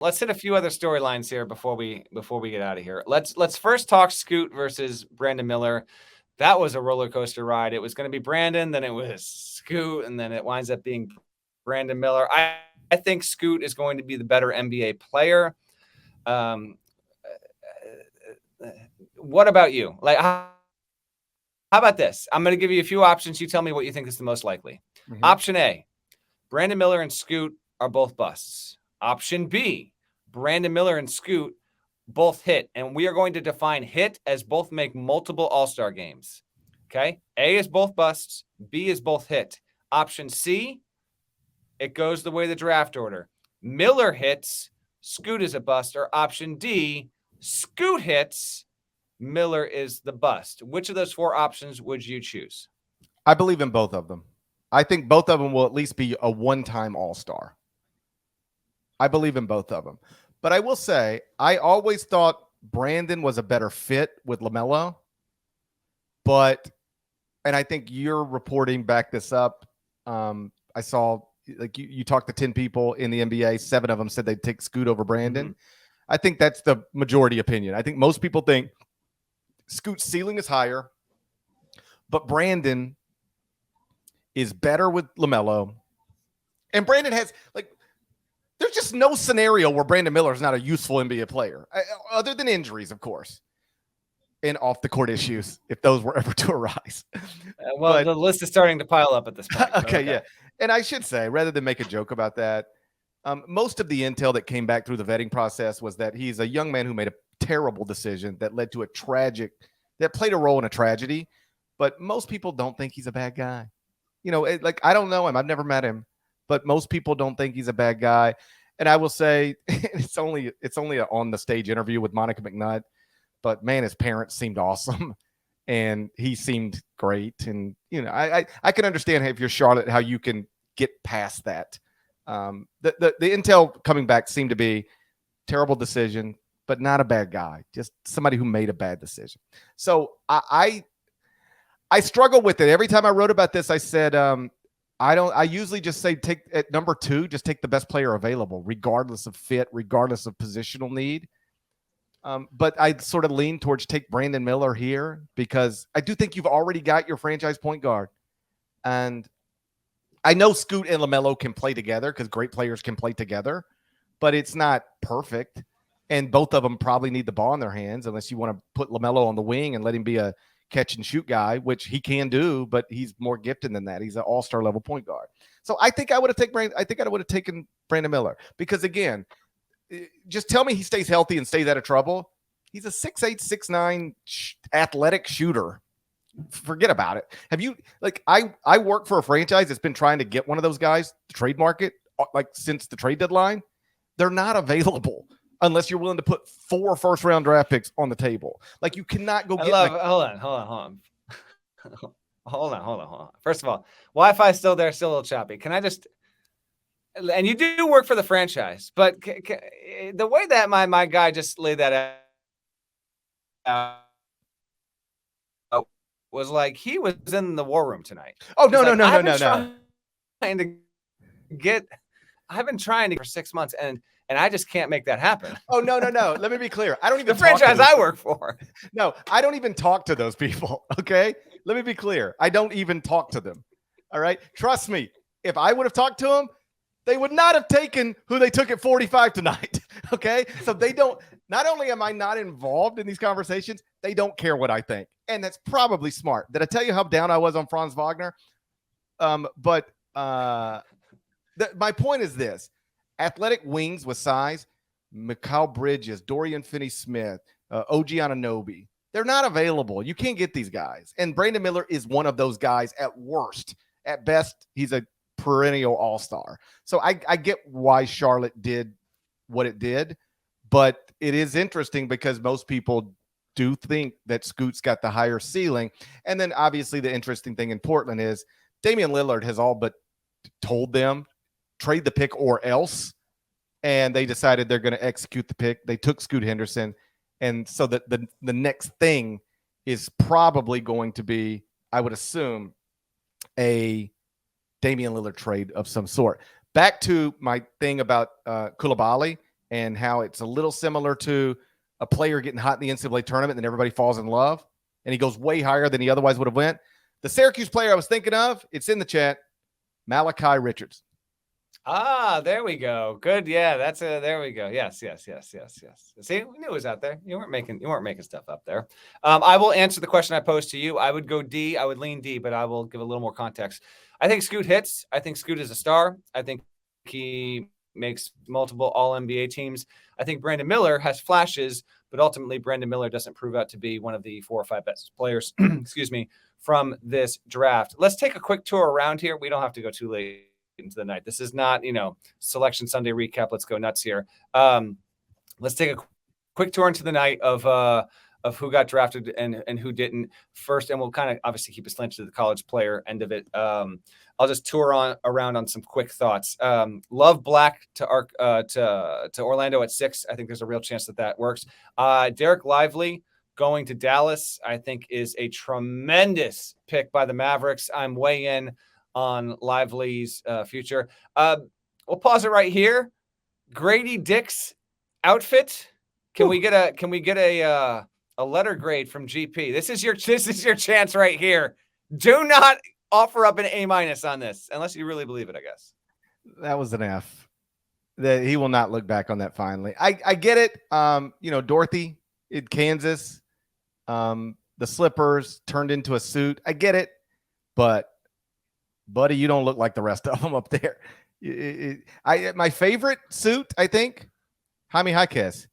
let's hit a few other storylines here before we get out of here. Let's first talk Scoot versus Brandon Miller. That was a roller coaster ride. It was going to be Brandon, then it was Scoot, and then it winds up being Brandon Miller. I think Scoot is going to be the better NBA player. What about you? Like, how about this? I'm going to give you a few options. You tell me what you think is the most likely. Mm-hmm. Option A, Brandon Miller and Scoot are both busts. Option B, Brandon Miller and Scoot both hit. And we are going to define hit as both make multiple All-Star games. Okay? A is both busts. B is both hit. Option C, it goes the way the draft order. Miller hits, Scoot is a bust. Or option D, Scoot hits, Miller is the bust. Which of those four options would you choose? I believe in both of them. I think both of them will at least be a one-time All-Star. I believe in both of them. But I will say, I always thought Brandon was a better fit with LaMelo. But, and I think you're reporting back this up. I saw, like, you talked to 10 people in the NBA. 7 of them said they'd take Scoot over Brandon. Mm-hmm. I think that's the majority opinion. I think most people think Scoot's ceiling is higher, but Brandon is better with LaMelo. And Brandon has, like, there's just no scenario where Brandon Miller is not a useful NBA player, other than injuries, of course, and off-the-court issues, if those were ever to arise. But the list is starting to pile up at this point. Okay, yeah. And I should say, rather than make a joke about that, most of the intel that came back through the vetting process was that he's a young man who made a terrible decision that led to that played a role in a tragedy. But most people don't think he's a bad guy. You know, I don't know him. I've never met him. But most people don't think he's a bad guy. And I will say it's only an on the stage interview with Monica McNutt, but man, his parents seemed awesome and he seemed great. And, you know, I can understand if you're Charlotte, how you can get past that. The intel coming back seemed to be terrible decision, but not a bad guy, just somebody who made a bad decision. So I struggle with it. Every time I wrote about this, I said, I usually just say take at number 2, just take the best player available, regardless of fit, regardless of positional need. But I sort of lean towards take Brandon Miller here because I do think you've already got your franchise point guard. And I know Scoot and LaMelo can play together because great players can play together, but it's not perfect. And both of them probably need the ball in their hands unless you want to put LaMelo on the wing and let him be a catch and shoot guy, which he can do, but he's more gifted than that. He's an all-star level point guard. So I think I would have taken Brandon Miller because, again, just tell me he stays healthy and stays out of trouble. He's a 6'8", 6'9" athletic shooter. Forget about it. Have you, like, I work for a franchise that's been trying to get one of those guys to trade market, like, since the trade deadline. They're not available unless you're willing to put 4 first-round draft picks on the table. Like, you cannot go get... Hold on. First of all, Wi-Fi still there, still a little choppy. Can I just... And you do work for the franchise, but the way that my guy just laid that out was like he was in the war room tonight. Oh, no. I've been trying to for 6 months, and I just can't make that happen. Oh, no. Let me be clear. I don't even the franchise I work for. No, I don't even talk to those people. Okay, let me be clear. I don't even talk to them. All right, trust me. If I would have talked to them, they would not have taken who they took at 45 tonight. Okay, so they don't. Not only am I not involved in these conversations, they don't care what I think, and that's probably smart. Did I tell you how down I was on Franz Wagner? My point is this. Athletic wings with size, Mikal Bridges, Dorian Finney-Smith, OG Anunoby, they're not available. You can't get these guys. And Brandon Miller is one of those guys at worst. At best, he's a perennial all-star. So I get why Charlotte did what it did, but it is interesting because most people do think that Scoot's got the higher ceiling. And then obviously the interesting thing in Portland is Damian Lillard has all but told them trade the pick or else, and they decided they're going to execute the pick. They took Scoot Henderson, and so the next thing is probably going to be, I would assume, a Damian Lillard trade of some sort. Back to my thing about Coulibaly. and how it's a little similar to a player getting hot in the NCAA tournament and then everybody falls in love and he goes way higher than he otherwise would have went. The Syracuse player I was thinking of, it's in the chat, Malachi Richards. Ah, there we go. Good. Yeah, there we go. Yes. See, we knew it was out there. You weren't making stuff up there. I will answer the question I posed to you. I would go D. I would lean D, but I will give a little more context. I think Scoot hits. I think Scoot is a star. I think he makes multiple all-NBA teams. I think Brandon Miller has flashes, but ultimately Brandon Miller doesn't prove out to be one of the 4 or 5 best players, excuse me, from this draft. Let's take a quick tour around here. We don't have to go too late into the night. This is not, Selection Sunday recap. Let's go nuts here. Let's take a quick tour into the night of who got drafted and who didn't first, and we'll kind of obviously keep it slanted to the college player end of it. I'll just tour around on some quick thoughts. Love Black to Orlando at 6. I think there's a real chance that works. Derek Lively going to Dallas, I think, is a tremendous pick by the Mavericks. I'm way in on Lively's future. We'll pause it right here. Grady Dick's outfit. Can we get a letter grade from GP? This is your chance right here. Do not offer up an A- on this unless you really believe it, I guess. That was an F. That he will not look back on that finally. I get it. Dorothy in Kansas, the slippers turned into a suit. I get it, but buddy, you don't look like the rest of them up there. My favorite suit, I think, Jaime Jaquez,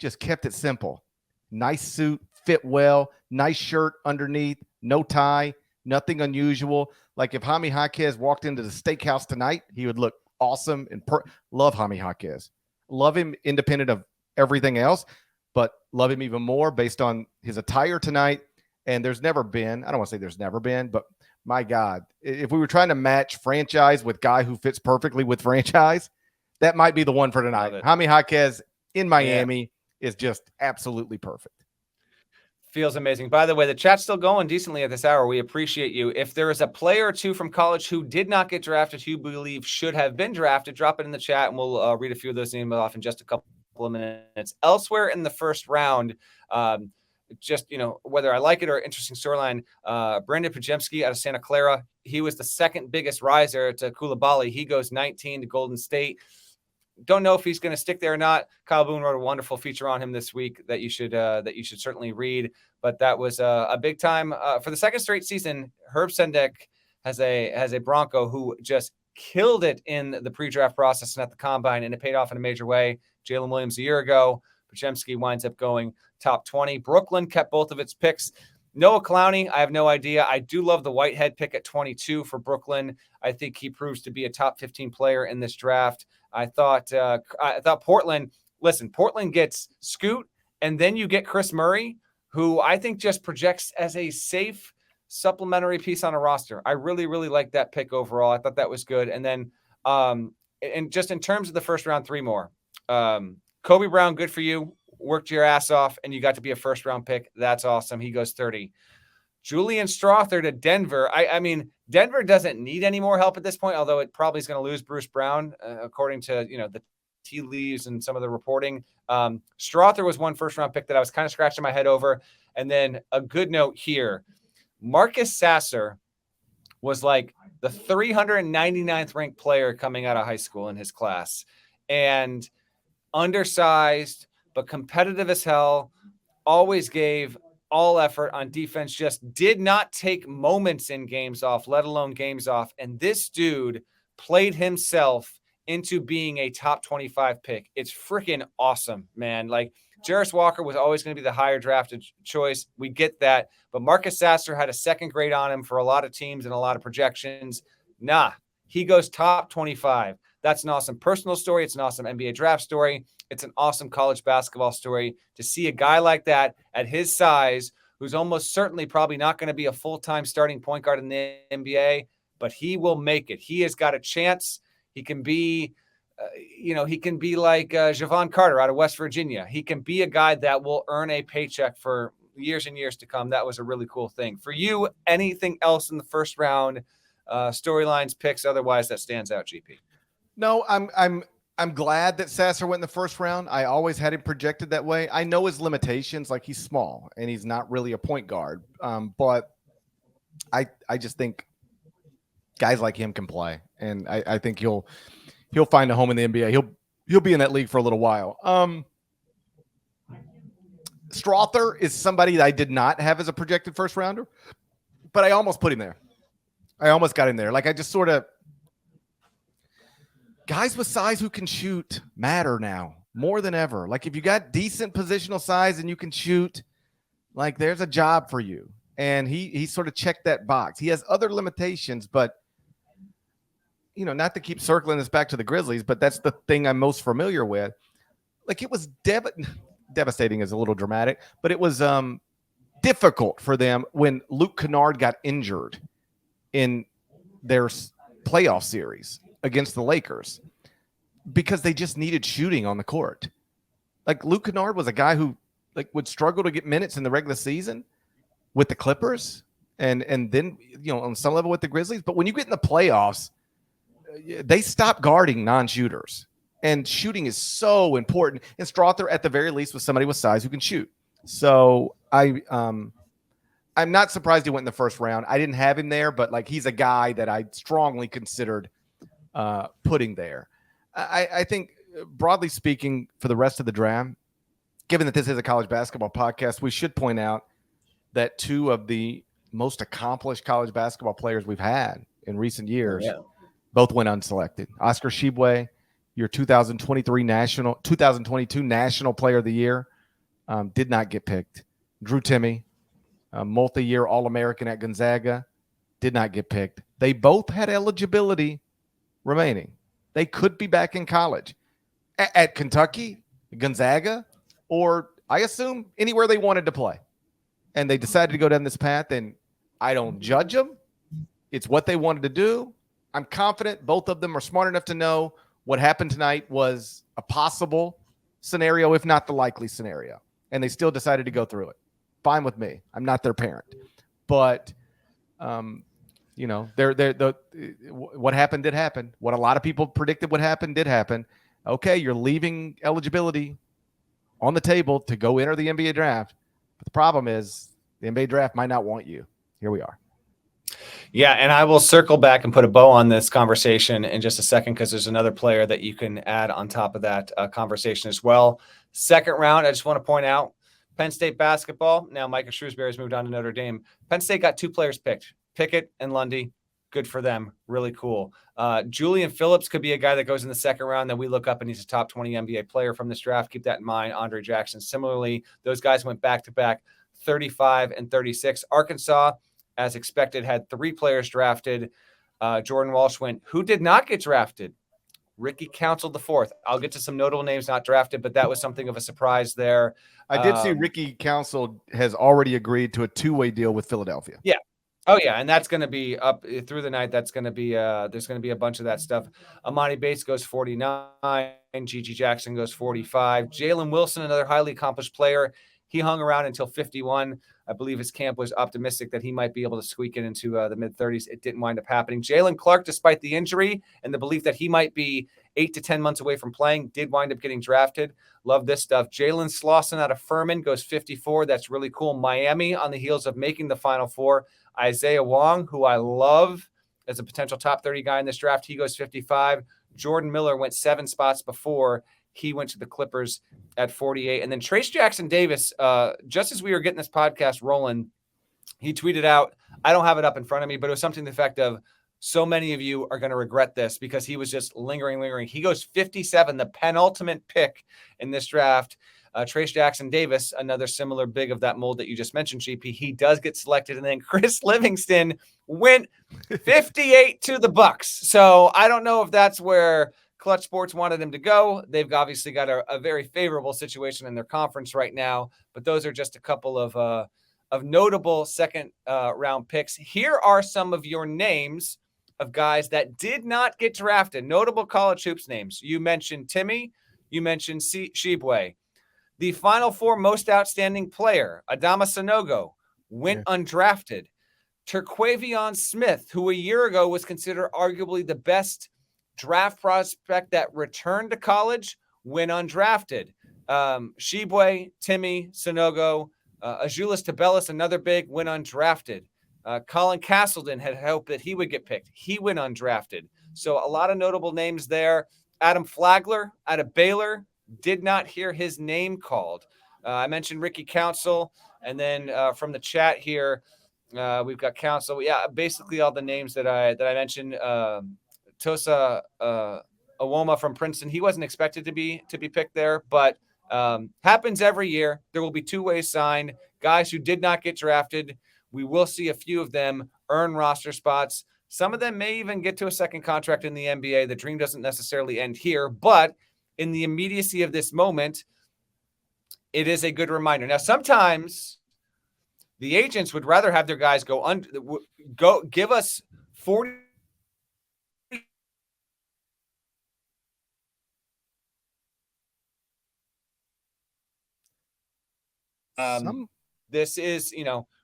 just kept it simple. Nice suit, fit well, nice shirt underneath, no tie, nothing unusual. Like if Jaime Jaquez walked into the steakhouse tonight, he would look awesome and love Jaime Jaquez. Love him independent of everything else, but love him even more based on his attire tonight. And there's never been, I don't want to say there's never been, but my God, if we were trying to match franchise with guy who fits perfectly with franchise, that might be the one for tonight. Jaime Jaquez in Miami is just absolutely perfect. Feels amazing. By the way, the chat's still going decently at this hour. We appreciate you. If there is a player or two from college who did not get drafted, who you believe should have been drafted, drop it in the chat, and we'll read a few of those names off in just a couple of minutes. Elsewhere in the first round, whether I like it or interesting storyline, Brandon Pajemski out of Santa Clara. He was the second biggest riser to Coulibaly. He goes 19 to Golden State. Don't know if he's going to stick there or not. Kyle Boone wrote a wonderful feature on him this week that you should certainly read. But that was a big time for the second straight season. Herb Sendek has a Bronco who just killed it in the pre-draft process and at the combine, and it paid off in a major way. Jalen Williams a year ago. Pajemski winds up going top 20. Brooklyn kept both of its picks. Noah Clowney, I have no idea. I do love the Whitehead pick at 22 for Brooklyn. I think he proves to be a top 15 player in this draft. I thought Portland. Listen, Portland gets Scoot, and then you get Chris Murray, who I think just projects as a safe supplementary piece on a roster. I really, really like that pick overall. I thought that was good. And then, and just in terms of the first round, 3 more. Kobe Brown, good for you. Worked your ass off, and you got to be a first-round pick. That's awesome. He goes 30. Julian Strother to Denver. I mean, Denver doesn't need any more help at this point, although it probably is going to lose Bruce Brown, according to the tea leaves and some of the reporting. Strother was one first-round pick that I was kind of scratching my head over. And then a good note here. Marcus Sasser was like the 399th ranked player coming out of high school in his class. And undersized, but competitive as hell, always gave all effort on defense, just did not take moments in games off, let alone games off. And this dude played himself into being a top 25 pick. It's freaking awesome, man. Like, Jarris Walker was always going to be the higher drafted choice. We get that. But Marcus Sasser had a second grade on him for a lot of teams and a lot of projections. Nah, he goes top 25. That's an awesome personal story. It's an awesome NBA draft story. It's an awesome college basketball story to see a guy like that at his size, who's almost certainly probably not going to be a full-time starting point guard in the NBA, but he will make it. He has got a chance. He can be, he can be like Javon Carter out of West Virginia. He can be a guy that will earn a paycheck for years and years to come. That was a really cool thing. For you, anything else in the first round, storylines, picks, otherwise that stands out, GP? No, I I'm glad that Sasser went in the first round. I always had him projected that way. I know his limitations, like he's small and he's not really a point guard. But I just think guys like him can play, and I think he'll find a home in the NBA. He'll be in that league for a little while. Strother is somebody that I did not have as a projected first rounder, but I almost put him there. I almost got him there. Like I just sort of guys with size who can shoot matter now more than ever. Like if you got decent positional size and you can shoot, like there's a job for you. And he sort of checked that box. He has other limitations, but not to keep circling this back to the Grizzlies, but that's the thing I'm most familiar with. Like it was devastating is a little dramatic, but it was difficult for them when Luke Kennard got injured in their playoff series against the Lakers because they just needed shooting on the court. Like Luke Kennard was a guy who would struggle to get minutes in the regular season with the Clippers and then on some level with the Grizzlies, but when you get in the playoffs, they stop guarding non-shooters, and shooting is so important. And Strother, at the very least, was somebody with size who can shoot. So I'm not surprised he went in the first round. I didn't have him there, but he's a guy that I strongly considered putting there. I think, broadly speaking, for the rest of the draft, given that this is a college basketball podcast, we should point out that two of the most accomplished college basketball players we've had in recent years both went unselected. Oscar Tshiebwe, your 2022 National Player of the Year, did not get picked. Drew Timme, multi-year All-American at Gonzaga, did not get picked. They both had eligibility remaining. They could be back in college at Kentucky, Gonzaga, or I assume anywhere they wanted to play. And they decided to go down this path, and I don't judge them. It's what they wanted to do. I'm confident both of them are smart enough to know what happened tonight was a possible scenario, if not the likely scenario. And they still decided to go through it. Fine with me. I'm not their parent. But, what happened did happen. What a lot of people predicted would happen did happen. Okay, you're leaving eligibility on the table to go enter the NBA draft. But the problem is the NBA draft might not want you. Here we are. Yeah, and I will circle back and put a bow on this conversation in just a second because there's another player that you can add on top of that conversation as well. Second round, I just want to point out Penn State basketball. Now Micah Shrewsbury's moved on to Notre Dame. Penn State got two players picked, Pickett and Lundy. Good for them. Really cool. Julian Phillips could be a guy that goes in the second round that we look up and he's a top 20 NBA player from this draft. Keep that in mind. Andre Jackson. Similarly, those guys went back-to-back 35 and 36. Arkansas, as expected, had three players drafted. Jordan Walsh went. Who did not get drafted? Ricky Council the fourth. I'll get to some notable names not drafted, but that was something of a surprise there. I did see Ricky Council has already agreed to a two-way deal with Philadelphia. Yeah. Oh, yeah, and that's going to be up through the night. That's going to be there's going to be a bunch of that stuff. Amani Bates goes 49. Gigi Jackson goes 45. Jalen Wilson, another highly accomplished player. He hung around until 51. I believe his camp was optimistic that he might be able to squeak it into the mid-30s. It didn't wind up happening. Jalen Clark, despite the injury and the belief that he might be 8 to 10 months away from playing, did wind up getting drafted. Love this stuff. Jalen Slauson out of Furman goes 54. That's really cool. Miami on the heels of making the Final Four. Isaiah Wong, who I love as a potential top 30 guy in this draft, he goes 55. Jordan Miller went 7 spots before. He went to the Clippers at 48. And then Trace Jackson Davis, just as we were getting this podcast rolling, he tweeted out, I don't have it up in front of me, but it was something to the effect of, so many of you are going to regret this, because he was just lingering. He goes 57, the penultimate pick in this draft. Trace Jackson Davis, another similar big of that mold that you just mentioned, GP, he does get selected. And then Chris Livingston went 58 to the Bucks. So I don't know if that's where Clutch Sports wanted him to go. They've obviously got a very favorable situation in their conference right now, but those are just a couple of notable second round picks. Here are some of your names of guys that did not get drafted. Notable college hoops names. You mentioned Timme. You mentioned Tshiebwe. The Final Four most outstanding player, Adama Sanogo, went undrafted. Terquavion Smith, who a year ago was considered arguably the best draft prospect that returned to college went undrafted. Shibwe, Timmy, Sonogo, Azuolas Tubelis, another big, went undrafted. Colin Castleton had hoped that he would get picked. He went undrafted. So a lot of notable names there. Adam Flagler out of Baylor, did not hear his name called. I mentioned Ricky Council. And then from the chat here, we've got Council. Yeah, basically all the names that I mentioned. Tosa Awoma from Princeton. He wasn't expected to be picked there, but happens every year. There will be two-way signed. Guys who did not get drafted, we will see a few of them earn roster spots. Some of them may even get to a second contract in the NBA. The dream doesn't necessarily end here, but in the immediacy of this moment, it is a good reminder. Now, sometimes the agents would rather have their guys go give us 40. This is,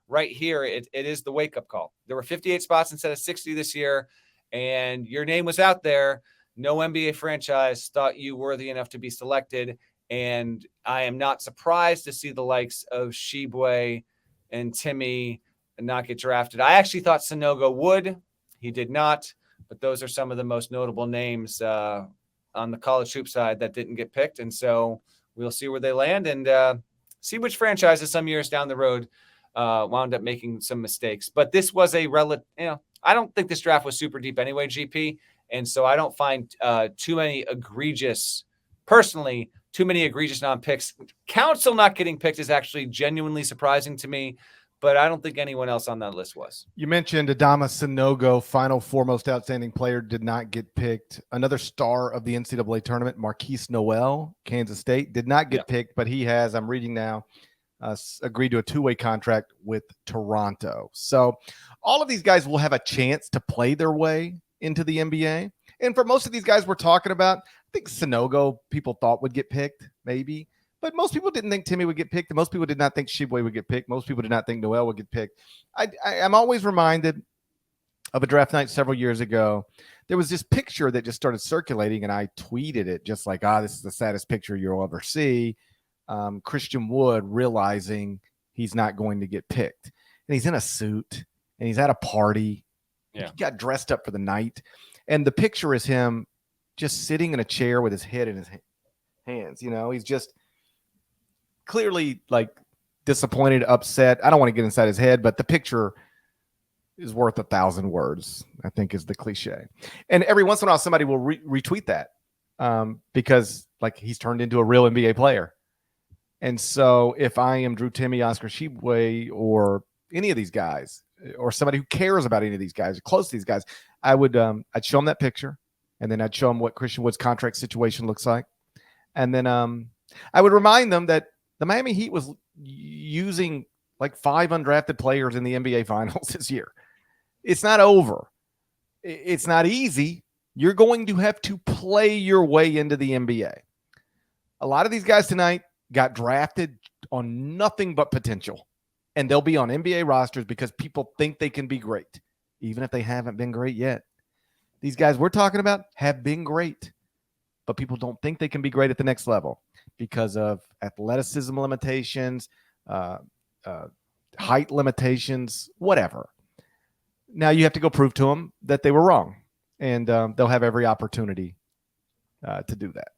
right here, it is the wake-up call. There were 58 spots instead of 60 this year, and your name was out there. No NBA franchise thought you worthy enough to be selected, and I am not surprised to see the likes of Shibwe and Timmy not get drafted. I actually thought Sonogo would. He did not, but those are some of the most notable names on the college hoop side that didn't get picked, and so we'll see where they land and see which franchises some years down the road wound up making some mistakes. But this was a relative, I don't think this draft was super deep anyway, GP. And so I don't find too many egregious non-picks. Council not getting picked is actually genuinely surprising to me, but I don't think anyone else on that list was. You mentioned Adama Sonogo, Final Four most outstanding player, did not get picked. Another star of the NCAA tournament, Marquise Noel, Kansas State, did not get picked, but he has, I'm reading now, agreed to a two-way contract with Toronto. So all of these guys will have a chance to play their way into the NBA. And for most of these guys we're talking about, I think Sonogo people thought would get picked, maybe. But most people didn't think Timmy would get picked. Most people did not think Shibwe would get picked. Most people did not think Noel would get picked. I'm always reminded of a draft night several years ago. There was this picture that just started circulating, and I tweeted it just like, this is the saddest picture you'll ever see. Christian Wood realizing he's not going to get picked. And he's in a suit, and he's at a party. Yeah. He got dressed up for the night. And the picture is him just sitting in a chair with his head in his hands. He's just clearly like disappointed, upset. I don't want to get inside his head, but the picture is worth 1,000 words, I think is the cliche. And every once in a while, somebody will retweet that because like he's turned into a real NBA player. And so if I am Drew Timme, Oscar Shibwe, or any of these guys, or somebody who cares about any of these guys, or close to these guys, I'd show them that picture, and then I'd show them what Christian Wood's contract situation looks like. And then I would remind them that the Miami Heat was using like 5 undrafted players in the NBA Finals this year. It's not over. It's not easy. You're going to have to play your way into the NBA. A lot of these guys tonight got drafted on nothing but potential, and they'll be on NBA rosters because people think they can be great, even if they haven't been great yet. These guys we're talking about have been great, but people don't think they can be great at the next level because of athleticism limitations, height limitations, whatever. Now you have to go prove to them that they were wrong, and they'll have every opportunity to do that.